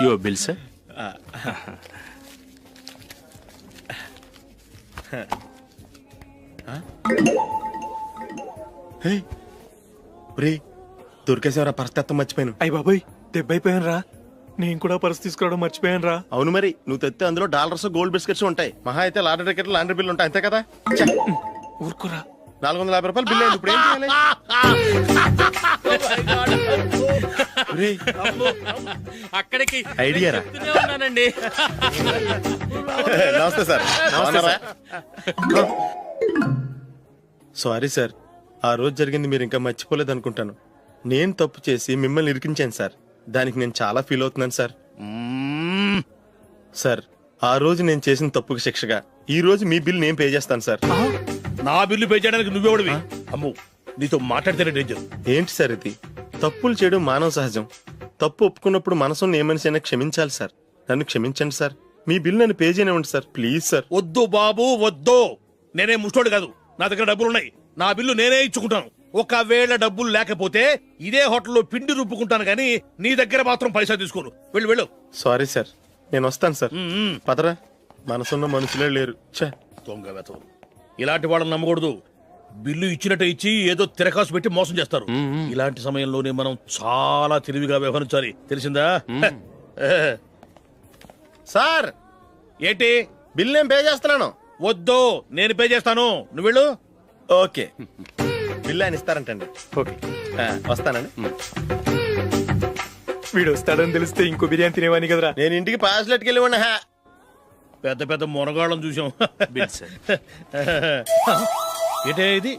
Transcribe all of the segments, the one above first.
Your bill, sir. దొరికేసేవరా పరిస్థితి మర్చిపోయాను. అయ్య బాబాయ్ దెబ్బైపోయాను రా. నేను కూడా పర్స్ తీసుకురావడం మర్చిపోయాను రా. అవును మరి, నువ్వు తెస్తే అందులో డాలర్స్ గోల్డ్ బిస్కెట్స్ ఉంటాయి. మహా అయితే లాటరీ టికెట్ లాండ్రీ బిల్లు ఉంటాయి, అంతే కదా. ఊరుకోరా. 450 రూపాయలు బిల్లు అయింది. ఇప్పుడు ఏం చేయాలి? అక్కడికి ఐడియా రా. ఉన్నానండి. నమస్తే సార్. సారీ సార్, ఆ రోజు జరిగింది మీరు ఇంకా మర్చిపోలేదు అనుకుంటాను. నేను తప్పు చేసి మిమ్మల్ని ఇరికించాను సార్. దానికి నేను చాలా ఫీల్ అవుతున్నాను సార్. సార్, ఆ రోజు నేను చేసిన తప్పుకి శిక్షగా ఈ రోజు మీ బిల్ నేను పే చేస్తాను సార్. నా బిల్లు పే చేయడానికి నువ్వెవడివి? అమ్ము, నీతో మాట్లాడితేనే డేంజర్. ఏంటి సార్ ఇది? తప్పులు చేయడం మానవ సహజం. తప్పు ఒప్పుకున్నప్పుడు మనసుని ఏ మనిషి అయినా క్షమించాలి సార్. నన్ను క్షమించండి సార్. మీ బిల్ నన్ను పే చేయనివ్వండి సార్, ప్లీజ్ సార్. వద్దు బాబు వద్దు. నేనే ముష్టోడు కాదు, నా దగ్గర డబ్బులున్నాయి. నా బిల్లు నేనే ఇచ్చుకుంటాను. ఒకవేళ డబ్బులు లేకపోతే ఇదే హోటల్లో పిండి రుబ్బుకుంటాను కానీ నీ దగ్గర మాత్రం పైసా తీసుకోను. వెళ్ళు వెళ్ళు. సారీ సార్, నేను వస్తాను సార్. పదరా, మనసున్న మనుషులే లేరు. దొంగ వెతవు. ఇలాంటి వాళ్ళని నమ్మకూడదు. బిల్లు ఇచ్చినట్టు ఇచ్చి ఏదో తిరకాసు పెట్టి మోసం చేస్తారు. ఇలాంటి సమయంలోనే మనం చాలా తెలివిగా వ్యవహరించాలి, తెలిసిందా? సార్, ఏంటి? బిల్ నేను పే చేస్తున్నాను. వద్దు, నేను పే చేస్తాను, నువ్వు వెళ్ళు. ఓకే, బిల్ ఆయన ఇస్తారంటండి. ఓకే, వస్తానండి. వీడు వస్తాడని తెలిస్తే ఇంకో బిర్యానీ తినేవాని కదరా. నేను ఇంటికి పాస్లెట్కి వెళ్ళి ఉన్నా. పెద్ద పెద్ద మునగాళ్ళం చూసాం. Bill, sir. ఏంటే ఇది?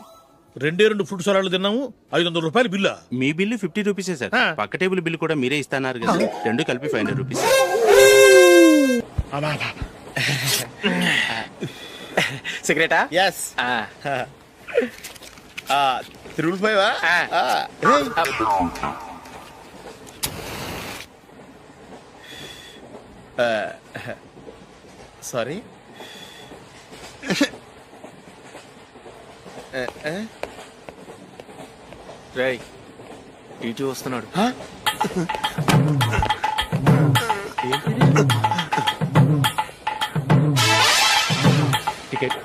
2 ఫ్రూట్ సలాడ్లు తిన్నాము, 500 రూపాయలు బిల్లా? మీ బిల్లు 50 రూపీసే సార్. పక్క టేబుల్ బిల్లు కూడా మీరే ఇస్తాన్నారు కదా, రెండు కలిపి 500 రూపీస్. సిగరెటా? ఎస్. 3 సారీ. రేయ్, ఇటు వస్తున్నాడు. టికెట్.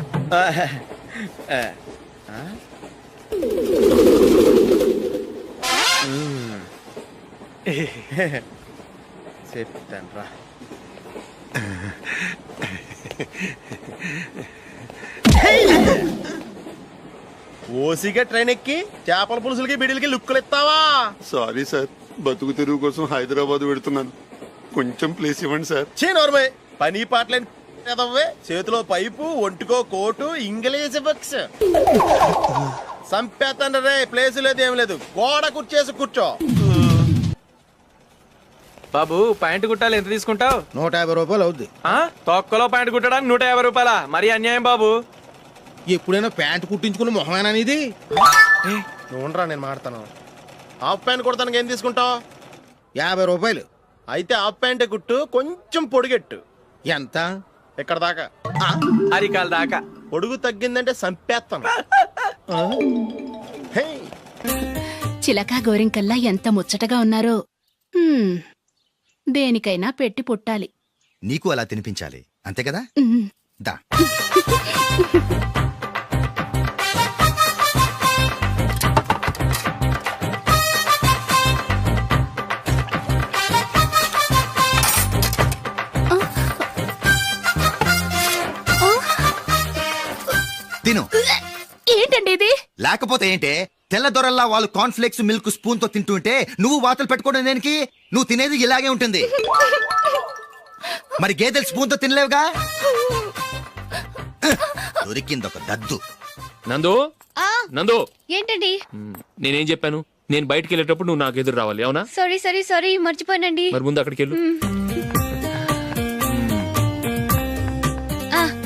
చెప్తాను రా. ఓసిగా ట్రైన్ ఎక్కి చేపల పులుసులకి బిడిలకి లుక్కులు ఇస్తావా? సారీ సార్, బతుకు తెరువు కోసం హైదరాబాద్ పెడుతున్నాను, కొంచెం ప్లేస్ ఇవ్వండి సార్. నోర్మే, పని పాటలేని కదవ్వే. చేతిలో పైపు, ఒంటికో కోటు, ఇంగ్లీష్ బుక్స్. సంపేతండ్రి రే, ప్లేస్ లేదు ఏం లేదు. గోడ కుర్చేసి కూర్చో. బాబు, ప్యాంటు కుట్టాలి, ఎంత తీసుకుంటావు? 150 రూపాయలు అవుద్ది. తొక్కలో ప్యాంటు కుట్టడానికి 150 రూపాయల? మరి అన్యాయం బాబు. ఎప్పుడైనా ప్యాంటు కుట్టించుకున్న మొహమేనా ఇది? నువ్వురా, నేను మాడతాను. హాఫ్ ప్యాంట్ కుడతానికి ఏం తీసుకుంటావు? 50 రూపాయలు. అయితే హాఫ్ ప్యాంటే కుట్టు, కొంచెం పొడిగెట్టు. ఎంత? ఇక్కడ దాకా, అరికాల దాకా. పొడుగు తగ్గిందంటే సంపేస్తాను. చిలకా గోరింకల్లా ఎంత ముచ్చటగా ఉన్నారో. దేనికైనా పెట్టి పుట్టాలి. నీకు అలా తినిపించాలి, అంతే కదా? దా. తిను. ఏంటండి ఇది? లేకపోతే ఏంటే, తెల్లదొరల్లా వాళ్ళు కార్న్ఫ్లేక్స్ మిల్క్ స్పూన్ తో తింటుంటే నువ్వు వాతలు పెట్టుకోవడం దేనికి? నువ్వు తినేది ఇలాగే ఉంటుంది. మరి గేదెలు స్పూన్ తో తినలేవుగా. దొరికింది ఒక దద్దు. నందు, నందు, ఏంటండి? నేనేం చెప్పాను? నేను బయటికి వెళ్ళేటప్పుడు నువ్వు నాకు ఎదురు రావాలి, అవునా? సారీ సారీ సారీ, మర్చిపోయానండి. మరి ముందు అక్కడికి వెళ్ళు.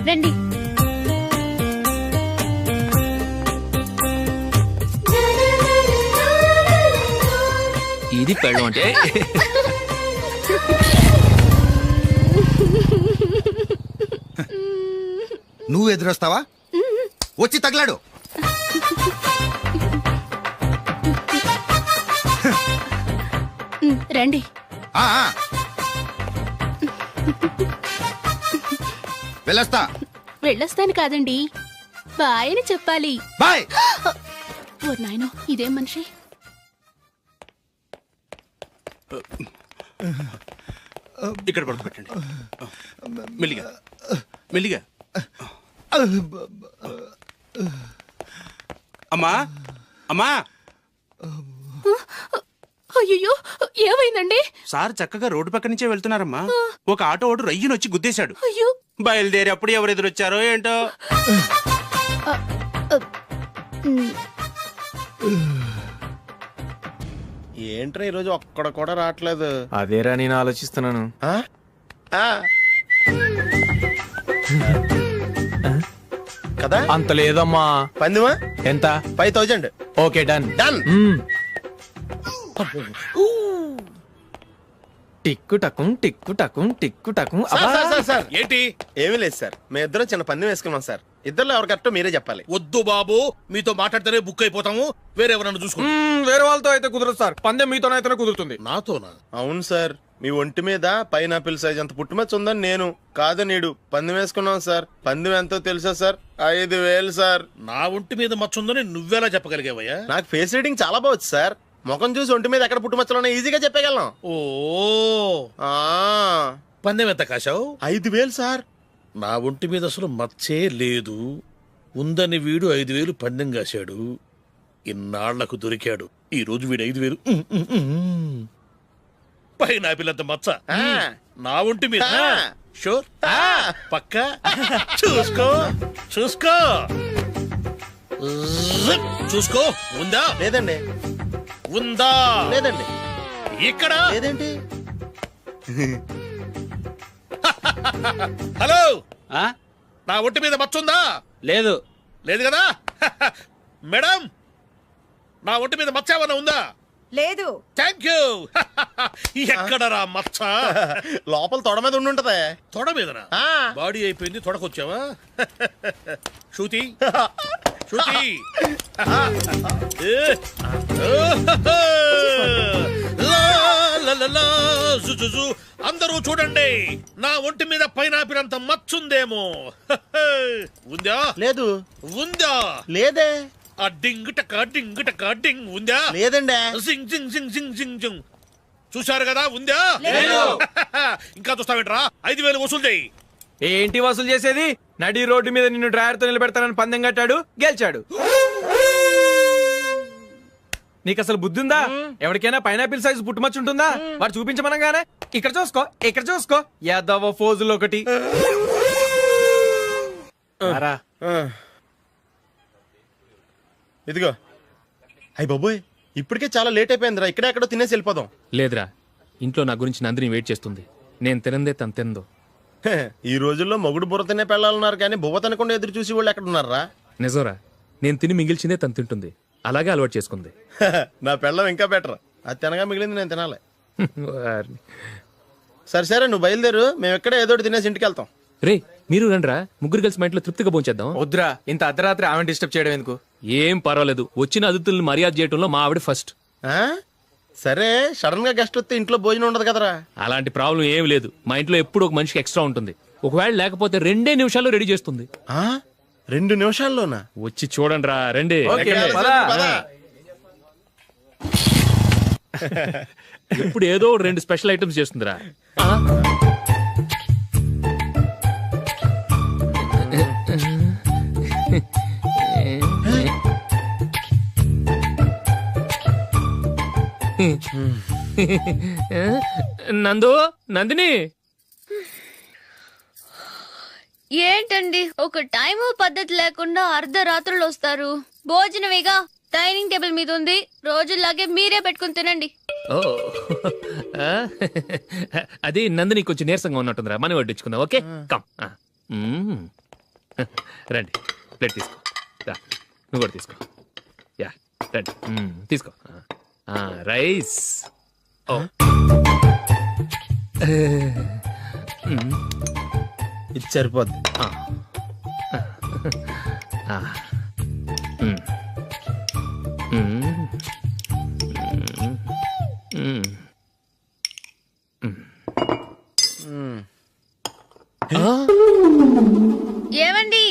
రండి. ఇది పెళ్ళం అంటే. నువ్వు ఎదురొస్తావా? వచ్చి తగలాడు. రండి. ఆ, ఆ. వెళ్ళొస్తా. వెళ్ళొస్తాను కాదండి, బాయ్ అని చెప్పాలి. బాయ్. ఓ నాయనో, ఇదేం మనిషి. ఇక్కడ పడుకోబెట్టండి. మెల్లిగా మెల్లిగా. అమ్మా అమ్మా, అయ్యో, ఏమైందండి? సార్ చక్కగా రోడ్డు పక్క నుంచే వెళ్తున్నారమ్మా. ఒక ఆటో ఓడు రయ్యను వచ్చి గుద్దేశాడు. అయ్యో. బయలుదేరి అప్పుడు ఎవరు ఎదురొచ్చారో ఏంటో. ఏంట్రా ఈరోజు ఒక్కడ కూడా రావట్లేదు. అదేరా నేను ఆలోచిస్తున్నాను. ఆ? ఆ. కదా అంత లేదమ్మా. పందిమా ఎంత? 5000. Okay, done. డన్. టిక్కు టకుం టిక్కు టకుం టిక్కు టకుం. సార్ ఏంటి? ఏమీ లేదు సార్, మేము ఇద్దరం చిన్న పందెం వేసుకున్నాం సార్. ఇద్దరు ఎవరు కరెక్టో మీరే చెప్పాలి. వద్దు బాబు, మీతో మాట్లాడితేనే బుక్ అయిపోతాము. వేరే ఎవరన్నా చూసుకోండి. వేరే వాళ్ళతో అయితే కుదరదు సార్, పందెం మీతోనైతేనే కుదురుతుంది. నాతోనా? అవును సార్, మీ ఒంటి మీద పైనాపిల్ సైజ్ అంత పుట్టుమచ్చ ఉందని నేను కాదు నీడు పందెం వేసుకున్నాం సార్. పందెం ఎంతో తెలుసా సార్? 5000 సార్. నా ఒంటి మీద మచ్చ ఉందని నువ్వెలా చెప్పగలిగావయ్యా? నాకు ఫేస్ రీడింగ్ చాలా బాగుంది సార్. ముఖం చూసి ఒంటి మీద ఎక్కడ పుట్టుమచ్చలో ఈజీగా చెప్పగలం. ఓ, ఆ, పందెం ఎంత కాశావు? 5000 సార్. నా ఒంటి మీద అసలు మచ్చే లేదు. ఉందని వీడు 5000 పందెం కాశాడు. ఇన్నాళ్లకు దొరికాడు. ఈ రోజు వీడు 5000. పైన పిల్లంత మచ్చ నా ఒంటి మీద. షూర్? పక్క చూసుకో చూసుకో చూసుకో. ఉందా? లేదండి. ఉందా? లేదండి. ఇక్కడ లేదేంటి? హలో, ఆ? నా ఒంటి మీద మచ్చ ఉందా? లేదు. లేదు కదా? మేడం, నా ఒంటి మీద మచ్చ ఏమన్నా ఉందా? లేదు. Thank you. ఎక్కడరా మచ్చ? లోపల తొడ మీద ఉండుంటదే. తొడ మీదనా? బాడీ అయిపోయింది, తొడకొచ్చావా? శృతి శృతి. అందరూ చూడండి, నా ఒంటి మీద పైనాపిల్ అంత మచ్చుందేమో. ఉందా? లేదు. ఉందా? లేదే. ఆ డింగ్ టక డింగ్ టక డింగ్ ఉందా? లేదండి. జింగ్ జింగ్ జింగ్ జింగ్ జింగ్ జింగ్. చూశారు కదా? ఉందా? ఇంకా చూస్తావేంట్రా? 5000 వసూలు చేయి. ఏంటి వసూలు చేసేది? నడి రోడ్డు మీద నిన్ను డ్రైవర్తో నిలబెడతానని పందెం కట్టాడు, గెలిచాడు. నీకు అసలు బుద్ధి ఉందా? ఎవరికైనా పైనాపిల్ సైజ్ పుట్టుమచ్చు ఉంటుందా? వాడు చూపించమనగానే ఇక్కడ చూసుకో, ఇక్కడ చూసుకో, యాదవ ఫోజులు ఒకటి. ఇదిగో. అయ్యి బాబోయ్, ఇప్పటికే చాలా లేట్ అయిపోయిందిరా. ఇక్కడే ఎక్కడో తినేసి వెళ్ళిపోదాం. లేదురా, ఇంట్లో నా గురించి నందిని వెయిట్ చేస్తుంది. నేను తినందే తను తిందో. ఈ రోజుల్లో మొగుడు బుర్ర తినే పెళ్ళాలన్నారు కానీ బువ్వ తినకుండా ఎదురు చూసి వాళ్ళు ఎక్కడ ఉన్నారా? నిజంరా, నేను తిని మిగిల్చిందే తను తింటుంది. అలాగే అలవాటు చేసుకుంది. నా పెళ్ళం ఇంకా బెటర్. అది తినగా మిగిలింది నేను తినాలి. వారిని. సరే సరే, నువ్వు బయలుదేరు. మేము ఎక్కడ ఏదో ఒకటి తినేసి ఇంటికి వెళ్తాం. రే, మీరు రండ్రా, ముగ్గురు కలిసి మా ఇంట్లో తృప్తిగా పోంచేద్దాం. వద్దురా, ఇంత అర్ధరాత్రి ఆమె డిస్టర్బ్ చేయడం ఎందుకు? ఏం పర్వాలేదు, వచ్చిన అతిథులను మర్యాద చేయడంలో మా ఆవిడ ఫస్ట్. ఆ? సరే, సడన్ గా గెస్ట్ వస్తే ఇంట్లో భోజనం ఉండదు కదరా. అలాంటి ప్రాబ్లం ఏం లేదు. మా ఇంట్లో ఎప్పుడు ఒక మనిషికి ఎక్స్ట్రా ఉంటుంది. ఒకవేళ లేకపోతే 2 నిమిషాల్లో రెడీ చేస్తుంది. 2 నిమిషాల్లోనా? వచ్చి చూడండి రా, రండి. ఇప్పుడు ఏదో 2 స్పెషల్ ఐటమ్స్ చేస్తుందిరా. నందు, నందిని. ఏంటండి ఒక టైము పద్ధతి లేకుండా అర్ధరాత్రులు వస్తారు? భోజనమేగా డైనింగ్ టేబుల్ మీద ఉంది, రోజుల్లాగే మీరే పెట్టుకుని తినండి. ఓ, అది నందిని కొంచెం నీరసంగా ఉన్నట్టుందిరా, మనీ వడ్డించుకుందాం. Okay, come. రండి, ప్లేట్ తీసుకో. రా, నువ్వు కూడా తీసుకో. యా, రండి, తీసుకో. రైస్. ఓ, ఇది సరిపోద్ది. ఏమండి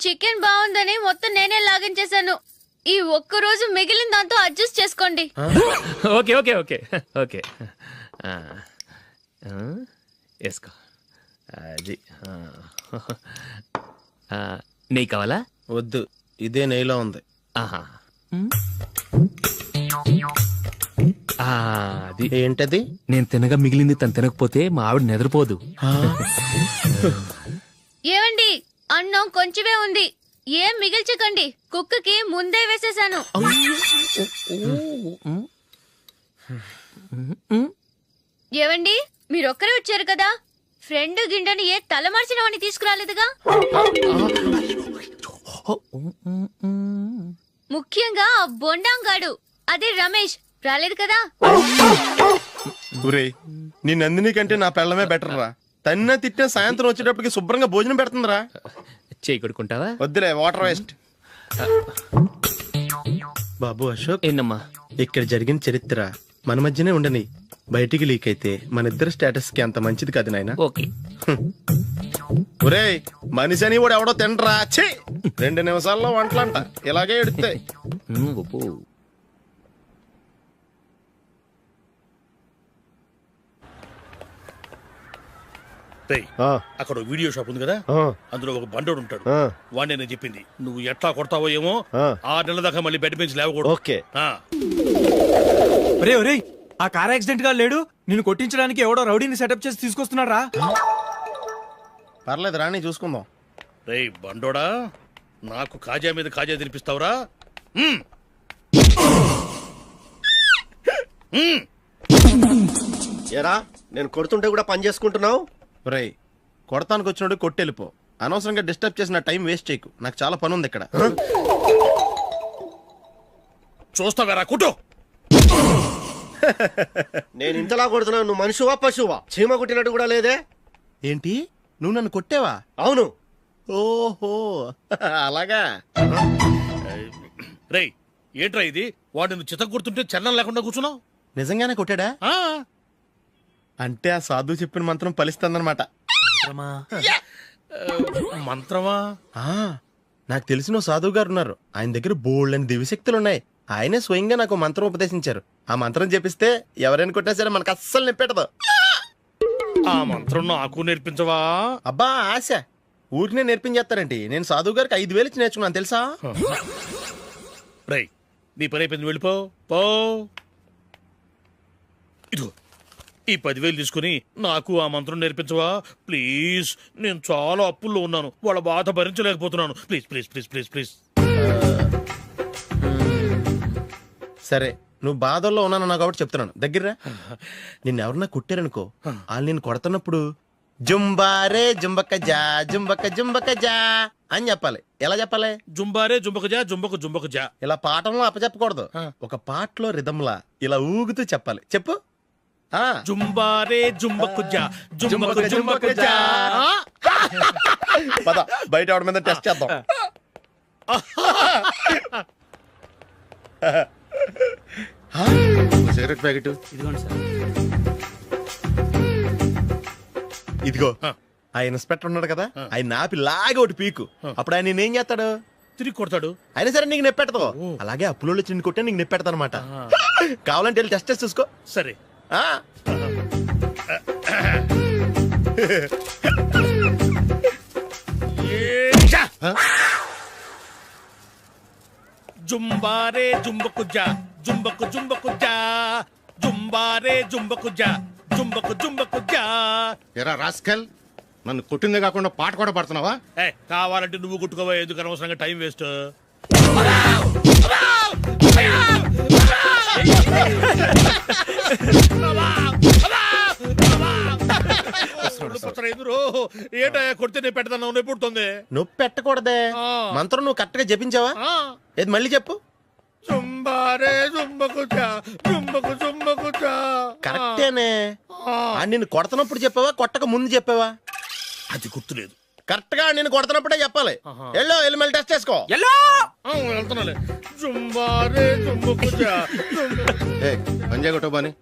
చికెన్ బాగుందని మొత్తం నేనే లాగించేశాను. ఈ ఒక్క రోజు మిగిలిన దాంతో అడ్జస్ట్ చేసుకోండి. ఓకే ఓకే ఓకే ఓకే వేసుకో. అది నెయ్యి కావాలా? వద్దు, ఇదే నెయ్యిలో ఉంది. ఆహా. అది ఏంటది? నేను తినగా మిగిలింది తను తినకపోతే మా ఆవిడ నిద్రపోదు. ఏమండి అన్నం కొంచెమే ఉంది, ఏం మిగిల్చకండి. కుక్కకి ముందే వేసేసాను. ఏవండి మీరొక్కరే వచ్చారు కదా, ఫ్రెండ్ గిండెని ఏ తలమార్చిన వాడిని తీసుకురాలేదుగా? ముఖ్యంగా ఆ బొండాంగాడు అదే రమేష్ రాలేదు కదా? ఊరే నీ నందిని కంటే నా పెళ్ళమే బెటర్ రా. తన్న తిట్టిన సాయంత్రం వచ్చేటప్పటికి శుభ్రంగా భోజనం పెడుతుందిరా. చేయి కొడుకుంటావా? వద్దులే, వాటర్ వేస్ట్. బాబు అశోక్, ఏంటమ్మా? ఇక్కడ జరిగిన చరిత్ర మన మధ్యనే ఉండని, బయటికి లీక్ అయితే మన ఇద్దరు స్టేటస్ కి అంత మంచిది కాదు నాయన. ఓకే. ఒరేయ్ మనిషి అని కూడా ఎవడో తినరా. ఛీ 2 నిమిషాల్లో వంటలంట ఇలాగే ఎడుతాయి. అక్కడ వీడియో షాప్ ఉంది కదా, అందులో ఒక బండోడు ఉంటాడు. వాడిని నేను చెప్పింది నువ్వు ఎట్లా కొడతావో ఏమో. 6 నెలల దాకా మళ్ళీ బెడ్ బెంచ్ లేవకూడదు. ఓకే. ఒరే ఒరే, ఆ కార్ యాక్సిడెంట్ గా లేడు, నిన్ను కొట్టించడానికి ఎవడో రౌడీని సెటప్ చేసి తీసుకొస్తున్నారా? పర్లేదు రాని చూసుకుందాం. రేయ్ బండోడా, నాకు కాజా మీద కాజా తినిపిస్తావురా? ఎరా నేను కొడుతుంటే కూడా పని చేసుకుంటున్నావు? ఒరేయ్ కొడతానికి వచ్చినోడు కొట్టెళ్ళిపో. అనవసరంగా డిస్టర్బ్ చేసిన టైం వేస్ట్ చేయకు, నాకు చాలా పని ఉంది ఇక్కడ. చూస్తావేరా కుట్టు. నేను ఇంతలా కొడుతున్నావు, నువ్వు మనిషివా పశువా? చీమ కుట్టినట్టు కూడా లేదే. ఏంటి నువ్వు నన్ను కొట్టేవా? అవును. ఓహో అలాగా. రేయ్ ఏంట్రా ఇది? వాడు నువ్వు చిత్త గుర్తుంటే చలనం లేకుండా కూర్చున్నావు. నిజంగానే కొట్టాడా? అంటే ఆ సాధువు చెప్పిన మంత్రం ఫలిస్తుందన్నమాట. మంత్రమా? నాకు తెలిసిన సాధువు గారు ఉన్నారు, ఆయన దగ్గర బోల్డని దివ్యశక్తులు ఉన్నాయి. ఆయనే స్వయంగా నాకు మంత్రం ఉపదేశించారు. ఆ మంత్రం చెప్పిస్తే ఎవరైనా కొట్టినా సరే మనకు అస్సలు నిప్పెట్టదు. ఆ మంత్రం నాకు నేర్పించవా? అబ్బా ఆశ, ఊరినే నేర్పించేస్తారండి. నేను సాధువు గారికి 5,000 ఇచ్చి నేర్చుకున్నాను తెలుసా? రేయ్ నీ పని అయిపోయింది, వెళ్ళిపో పో. ఇదిగో ఈ 10,000 తీసుకుని నాకు ఆ మంత్రం నేర్పించవా ప్లీజ్? నేను చాలా అప్పుల్లో ఉన్నాను, వాళ్ళ బాధ భరించలేకపోతున్నాను. Please please please please please. సరే నువ్వు బాధల్లో ఉన్నాను నాకు కాబట్టి చెప్తున్నాను. దగ్గర నిన్ను ఎవరన్నా కుట్టారనుకో, వాళ్ళు నేను కొడుతున్నప్పుడు జుంబారే జుంబక జా జుంబక జుంబక జా అని చెప్పాలి. ఎలా చెప్పాలి? జుంబారే జుంబక జా జుంబకు జుంబకు జా. ఇలా పాఠంలో అప్పచెప్పకూడదు, ఒక పాటలో రిధంలా ఇలా ఊగుతూ చెప్పాలి. చెప్పు. జుంబారే జుంబకు జా జుంబకు జుంబకు జా. పద బయట ఎవరి మీద టెస్ట్ చేద్దాం. సిగరెట్ ప్యాకెట్ ఇదిగోండి సార్. ఇదిగో. ఆ ఇన్స్పెక్టర్ ఉన్నాడు కదా, ఆయన నాపి లాగే ఒకటి పీకు. అప్పుడు ఆయన నేనేం చేస్తాడు? తిరిగి కొడతాడు. అయినా సరే నీకు నెప్పెడతావు. అలాగే అప్పులో చిన్న కొట్టే నీకు నెప్పెడతా అనమాట. కావాలంటే వెళ్ళి టెస్ట్ చేసి చూసుకో. సరే. జుంబారే జుంబకు జా జుంబకు జుంబకు జా జుంబారే జుంబకు జా జుంబకు జుంబకు జా. ఎరా రాస్కల్, నన్ను కొట్టిందే కాకుండా పాట కూడా పడుతున్నావా? కావాలంటే నువ్వు కుట్టుకోవా, ఎందుకు అనవసరంగా టైం వేస్ట్. ఏటా కొడితే నేను పెడతాను, నొప్పి పుడుతుంది. నొప్పి పెట్టకూడదే. మంత్రం నువ్వు కరెక్ట్ గా జపించావా? ఏది మళ్ళీ చెప్పు. జుంబారే జుంబకు జా జుంబకు జుంబకు జా. కరెక్టేనే. నిన్ను కొడుతున్నప్పుడు చెప్పావా, కొట్టక ముందు చెప్పావా? అది గుర్తులేదు. కరెక్ట్ గా నేను కొడుతున్నప్పుడే చెప్పాలి. వెళ్ళి మళ్ళీ టెస్ట్ చేసుకో. వెళ్తున్నాలే. జుంబారే జుంబకు జా పంజాయ్ కొట్టబాని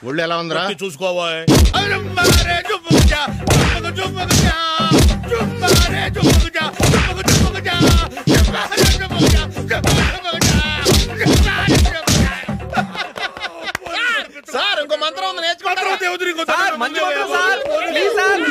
ఒళ్ళు ఎలా ఉందిరా? వచ్చి చూసుకోవా. జుంబారే జుంబుకుజా, జుంబుకుజా, జుంబారే జుంబుకుజా, జుంబుకుజా, జుంబారే జుంబుకుజా, జుంబుకుజా, జుంబారే జుంబుకుజా. సార్ ఇంకో మంత్రం ఉంది నేర్చుకుంటారా? మంత్రం దేవుడు నీకు సార్, మంచి మంత్రం సార్. Please sir.